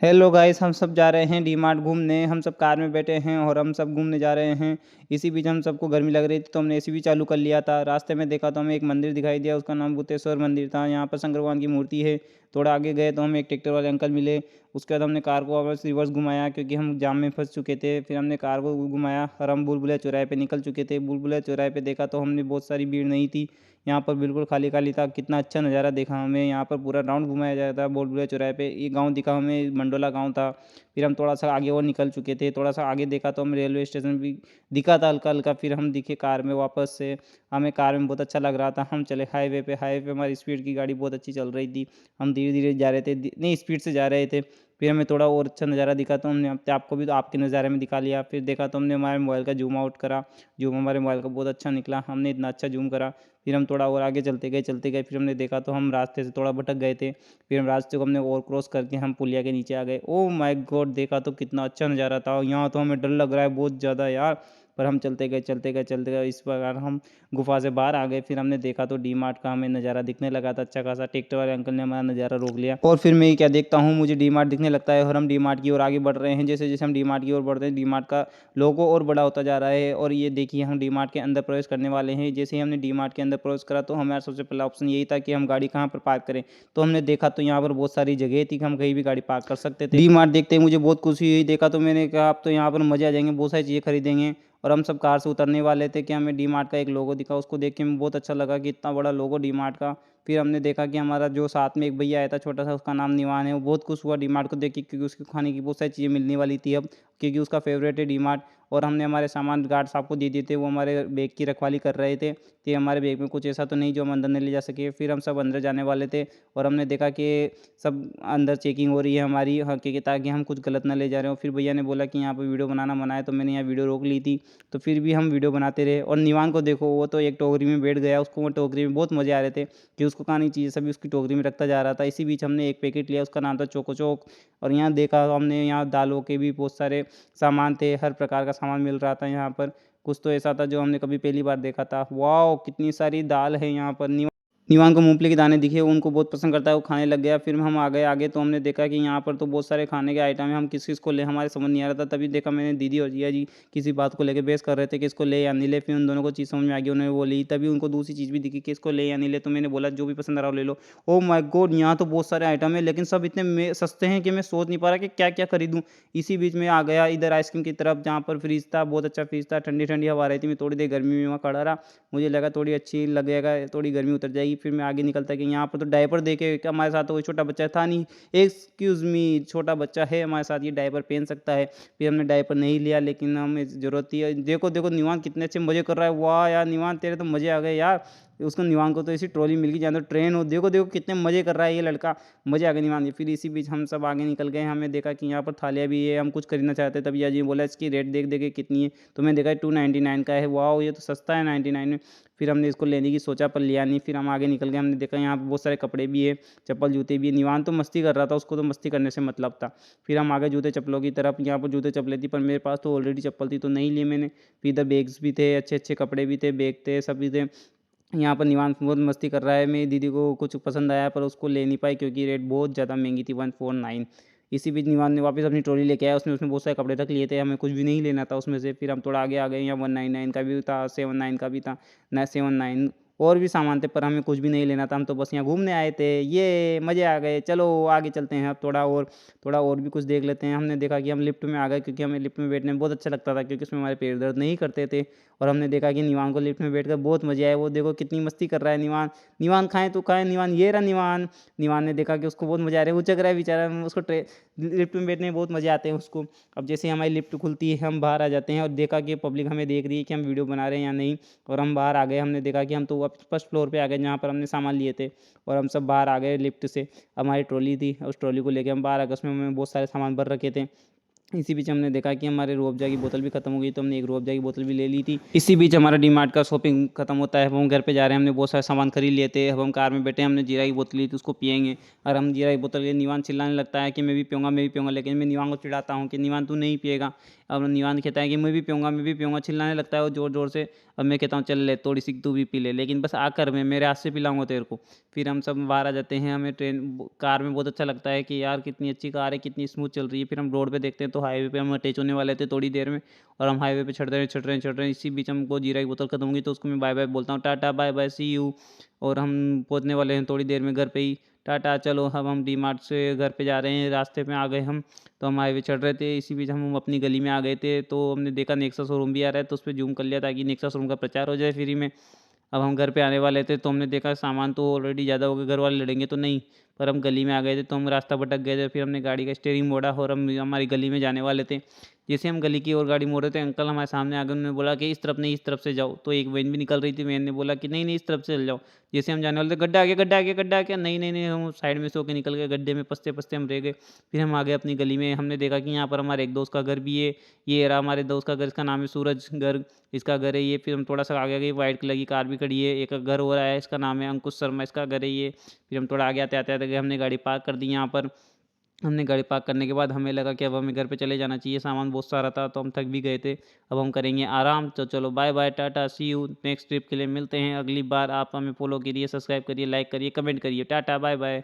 Hello guys, हम सब जा रहे हैं डी मार्ट घूमने। हम सब कार में बैठे हैं और हम सब घूमने जा रहे हैं। इसी बीच हम सबको गर्मी लग रही थी तो हमने एसी भी चालू कर लिया था। रास्ते में देखा तो हमें एक मंदिर दिखाई दिया, उसका नाम भूतेश्वर मंदिर था। यहाँ पर शंकर भगवान की मूर्ति है। थोड़ा आगे गए तो हमें एक ट्रैक्टर वाले अंकल मिले। उसके बाद हमने कार को वापस रिवर्स घुमाया क्योंकि हम जाम में फंस चुके थे। फिर हमने कार को घुमाया और हम बुलबुला चौराहे पे निकल चुके थे। बुलबुला चौराहे पे देखा तो हमने बहुत सारी भीड़ नहीं थी। यहाँ पर बिल्कुल खाली खाली था। कितना अच्छा नज़ारा देखा हमें। यहाँ पर पूरा राउंड घुमाया जाता है बुलबुला चौराहे पे। ये गांव दिखा हमें, मंडोला गांव था। फिर हम थोड़ा सा आगे और निकल चुके थे। थोड़ा सा आगे देखा तो हमें रेलवे स्टेशन भी दिखा था हल्का हल्का। फिर हम दिखे कार में वापस से। हमें कार में बहुत अच्छा लग रहा था। हम चले हाईवे पे। हाईवे पे हमारी स्पीड की गाड़ी बहुत अच्छी चल रही थी। हम धीरे धीरे जा रहे थे, नहीं स्पीड से जा रहे थे। फिर हमें थोड़ा और अच्छा नज़ारा दिखा तो हमने आपको भी तो आपके नज़ारे में दिखा लिया। फिर देखा तो हमने हमारे मोबाइल का जूम आउट करा। जूम हमारे मोबाइल का बहुत अच्छा निकला। हमने इतना अच्छा जूम करा। फिर हम थोड़ा और आगे चलते गए। फिर हमने देखा तो हम रास्ते से थोड़ा भटक गए थे। फिर हम रास्ते को हमने और क्रॉस करके हम पुलिया के नीचे आ गए। ओह माय गॉड, देखा तो कितना अच्छा नज़ारा था। यहाँ तो हमें डर लग रहा है बहुत ज़्यादा यार। पर हम चलते गए। इस प्रकार हम गुफा से बाहर आ गए। फिर हमने देखा तो डी मार्ट का हमें नज़ारा दिखने लगा था अच्छा खासा। ट्रैक्टर वाले अंकल ने हमारा नज़ारा रोक लिया और फिर मैं क्या देखता हूँ, मुझे डी मार्ट दिखने लगता है और हम डी मार्ट की ओर आगे बढ़ रहे हैं। जैसे जैसे हम डी मार्ट की ओर बढ़ रहे हैं, डी मार्ट का लोगो और बड़ा होता जा रहा है। और ये देखिए, हम डी मार्ट के अंदर प्रवेश करने वाले हैं। जैसे ही हमने डी मार्ट के अंदर प्रवेश करा तो हमारा सबसे पहला ऑप्शन यही था कि हम गाड़ी कहाँ पर पार्क करें। तो हमने देखा तो यहाँ पर बहुत सारी जगह थी कि हम कहीं भी गाड़ी पार्क कर सकते थे। डी मार्ट देखते ही मुझे बहुत खुशी हुई। देखा तो मैंने कहा अब तो यहाँ पर मजे आ जाएंगे, बहुत सारी चीज़ें खरीदेंगे। और हम सब कार से उतरने वाले थे कि हमें डी मार्ट का एक लोगो दिखा। उसको देख के हमें बहुत अच्छा लगा कि इतना बड़ा लोगो डी मार्ट का। फिर हमने देखा कि हमारा जो साथ में एक भैया आया था छोटा सा, उसका नाम निवान है। वो बहुत खुश हुआ डी मार्ट को देख के क्योंकि उसके खाने की बहुत सारी चीज़ें मिलने वाली थी अब, क्योंकि उसका फेवरेट है डी मार्ट। और हमने हमारे सामान गार्ड साहब को दे दिए थे, वो हमारे बैग की रखवाली कर रहे थे कि हमारे बैग में कुछ ऐसा तो नहीं जो हम अंदर नहीं ले जा सके। फिर हम सब अंदर जाने वाले थे और हमने देखा कि सब अंदर चेकिंग हो रही है हमारी, हाँ, क्योंकि ताकि हम कुछ गलत ना ले जा रहे हो। फिर भैया ने बोला कि यहाँ पर वीडियो बनाना मना है, तो मैंने यहाँ वीडियो रोक ली थी। तो फिर भी हम वीडियो बनाते रहे। और निवान को देखो, वो तो एक टोकरी में बैठ गया। उसको वो टोकरी में बहुत मज़े आ रहे थे कि उसको खानी चीज़ें सभी उसकी टोकरी में रखता जा रहा था। इसी बीच हमने एक पैकेट लिया, उसका नाम था चोको चौक। और यहाँ देखा हमने, यहाँ दालों के भी बहुत सारे सामान थे, हर प्रकार का सामान मिल रहा था यहाँ पर। कुछ तो ऐसा था जो हमने कभी पहली बार देखा था। वाओ, कितनी सारी दाल है यहाँ पर। निवान को मूंगफली के दाने दिखे, उनको बहुत पसंद करता है, वो खाने लग गया। फिर हम आ गए आगे तो हमने देखा कि यहाँ पर तो बहुत सारे खाने के आइटम हैं। हम किस किस को ले, हमारे समझ नहीं आ रहा था। तभी देखा मैंने दीदी और जिया जी किसी बात को लेकर बहस कर रहे थे कि इसको ले या नहीं ले। फिर उन दोनों को चीज़ समझ में आ गई, उन्होंने वो ली। तभी उनको दूसरी चीज़ भी दिखी कि इसको ले या नहीं ले। तो मैंने बोला जो भी पसंद आ रहा हो ले लो। ओ माय गॉड, यहाँ तो बहुत सारे आइटम है लेकिन सब इतने सस्ते हैं कि मैं सोच नहीं पा रहा कि क्या क्या खरीदूँ। इसी बीच में आ गया इधर आइसक्रीम की तरफ, जहाँ पर फ्रीज था, बहुत अच्छा फ्रीज था। ठंडी ठंडी हवा आ रही थी। मैं थोड़ी देर गर्मी में वहाँ खड़ा रहा। मुझे लगा थोड़ी अच्छी लगेगा, थोड़ी गर्मी उतर जाएगी। फिर मैं आगे निकलता कि यहाँ पर तो डायपर देके कि हमारे साथ तो कोई छोटा बच्चा था नहीं। एक्सक्यूज़ मी, छोटा बच्चा है हमारे साथ, ये डायपर पहन सकता है। फिर हमने डायपर नहीं लिया लेकिन हमें ज़रूरत थी। देखो देखो निवान कितने अच्छे मज़े कर रहा है। वाह यार निवान, तेरे तो मज़े आ गए यार। उसको निवान को तो ऐसी ट्रॉली मिल गई जहाँ तो ट्रेन हो। देखो देखो कितने मज़े कर रहा है ये लड़का। मज़े आ गए निवान के। फिर इसी बीच हम सब आगे निकल गए। हमें देखा कि यहाँ पर थालियाँ भी है, हम कुछ खरीदना चाहते तब या जी बोला इसकी रेट देख देखे कितनी है। तो मैं देखा 299 का है। वाह, ये तो सस्ता है 99 में। फिर हमने इसको लेने की सोचा पर लिया नहीं। फिर हम आगे निकल गए। हमने देखा यहाँ पे बहुत सारे कपड़े भी है, चप्पल जूते भी है। निवान तो मस्ती कर रहा था, उसको तो मस्ती करने से मतलब था। फिर हम आगे जूते चप्पलों की तरफ, यहाँ पर जूते चप्पलें थी पर मेरे पास तो ऑलरेडी चप्पल थी तो नहीं लिए मैंने। फिर इधर बैग्स भी थे, अच्छे अच्छे कपड़े भी थे, बैग थे, सभी थे। यहाँ पर निवान बहुत मस्ती कर रहा है। मेरी दीदी को कुछ पसंद आया पर उसको ले नहीं पाई क्योंकि रेट बहुत ज़्यादा महंगी थी, 149। इसी बीच निवान ने वापस अपनी ट्रॉली लेके आया। उसने उसमें बहुत सारे कपड़े रख लिए थे, हमें कुछ भी नहीं लेना था उसमें से। फिर हम थोड़ा आगे आ गए। यहाँ 199 का भी था, 79 का भी था, ना 79 और भी सामान थे पर हमें कुछ भी नहीं लेना था। हम तो बस यहाँ घूमने आए थे, ये मज़े आ गए। चलो आगे चलते हैं अब, थोड़ा और भी कुछ देख लेते हैं। हमने देखा कि हम लिफ्ट में आ गए क्योंकि हमें लिफ्ट में बैठने में बहुत अच्छा लगता था क्योंकि उसमें हमारे पैर दर्द नहीं करते थे। और हमने देखा कि निवान को लिफ्ट में बैठकर बहुत मज़े आए। वो देखो कितनी मस्ती कर रहा है निवान। निवान खाएँ तो खाएँ, निवान ये रहा निवान। निवान ने देखा कि उसको बहुत मज़े आ रहे हैं, उचक रहा है बेचारा। उसको लिफ्ट में बैठने में बहुत मज़े आते हैं उसको। अब जैसे ही हमारी लिफ्ट खुलती है हम बाहर आ जाते हैं और देखा कि पब्लिक हमें देख रही है कि हम वीडियो बना रहे हैं या नहीं। और हम बाहर आ गए। हमने देखा कि हम तो अब फर्स्ट फ्लोर पे आ गए जहाँ पर हमने सामान लिए थे। और हम सब बाहर आ गए लिफ्ट से। हमारी ट्रॉली थी, उस ट्रॉली को लेके हम बाहर आ गए। उसमें हमने बहुत सारे सामान भर रखे थे। इसी बीच हमने देखा कि हमारे रूह अफ़ज़ा की बोतल भी ख़त्म हो गई, तो हमने एक रूह अफ़ज़ा की बोतल भी ले ली थी। इसी बीच हमारा डीमार्ट का शॉपिंग ख़त्म होता है। अब हम घर पे जा रहे हैं, हमने बहुत सारा सामान खरीद लिए थे। अब हम कार में बैठे हैं, हमने जीरा की बोतल ली थी, उसको पिएंगे। और हम जीरा की बोतल के निवान चिल्लाने लगता है कि मैं भी पीऊँगा, मैं भी पीऊँगा। लेकिन मैं निवान को चिढ़ाता हूँ कि निवान तू नहीं पिएगा। अब निवान कहता है कि मैं भी पीऊँगा, मैं भी पीऊँगा, चिल्लाने लगता है वो ज़ोर-ज़ोर से। अब मैं कहता हूँ चल ले थोड़ी सी तू भी पी ले, लेकिन बस आकर मैं मेरे हाथ से पिलाऊँगा तेरे को। फिर हम सब बाहर आ जाते हैं। हमें कार में बहुत अच्छा लगता है कि यार कितनी अच्छी कार है, कितनी स्मूथ चल रही है। फिर हम रोड पे देखते हैं तो हाईवे पे हम अटैच होने वाले थे थोड़ी देर में, और हम हाईवे पे चढ़ रहे हैं। इसी बीच हमको जीरा की बोतल खत्म होगी, तो उसको मैं बाय बाय बोलता हूँ, tata bye bye see you. और हम पहुँचने वाले हैं थोड़ी देर में घर पे ही। टाटा चलो, अब हम डी मार्ट से घर पे जा रहे हैं, रास्ते में आ गए हम। तो हम हाईवे चढ़ रहे थे, इसी बीच हम अपनी गली में आ गए थे, तो हमने देखा नेक्सा शोरूम भी आ रहा है, तो उस पर जूम कर लिया ताकि नेक्सा शोरूम का प्रचार हो जाए फ्री में। अब हम घर पे आने वाले थे, तो हमने देखा सामान तो ऑलरेडी ज़्यादा हो गया, घर वाले लड़ेंगे तो नहीं। पर हम गली में आ गए थे, तो हम रास्ता भटक गए थे। फिर हमने गाड़ी का स्टीयरिंग मोड़ा और हम हमारी गली में जाने वाले थे। जैसे हम गली की ओर गाड़ी मोड़ रहे थे, अंकल हमारे सामने आ गए। उन्होंने बोला कि इस तरफ नहीं, इस तरफ से जाओ। तो एक वैन भी निकल रही थी, वैन ने बोला कि नहीं नहीं, इस तरफ से चल जाओ। जैसे हम जाने वाले थे, गड्ढा आ गया, गड्ढा आ गया, गड्ढा आ गया, नहीं नहीं नहीं, हम साइड में से होकर निकल गए। गड्ढे में पसते पसते हम रह गए। फिर हम आ गए अपनी गली में। हमने देखा कि यहाँ पर हमारे एक दोस्त का घर भी है। ये रहा हमारे दोस्त का घर, इसका नाम है सूरज घर, इसका घर है ये। फिर हम थोड़ा सा आगे गए, वाइट कलर की कार भी खड़ी है। एक घर हो रहा है, इसका नाम है अंकुश शर्मा, इसका घर है ये। फिर हम थोड़ा आगे आते आते आते गए, हमने गाड़ी पार्क कर दी यहाँ पर। हमने गाड़ी पार्क करने के बाद हमें लगा कि अब हमें घर पे चले जाना चाहिए, सामान बहुत सारा था, तो हम थक भी गए थे। अब हम करेंगे आराम। तो चलो bye bye, tata see you, next trip के लिए मिलते हैं अगली बार। आप हमें फॉलो करिए, सब्सक्राइब करिए, लाइक करिए, कमेंट करिए। Tata bye bye.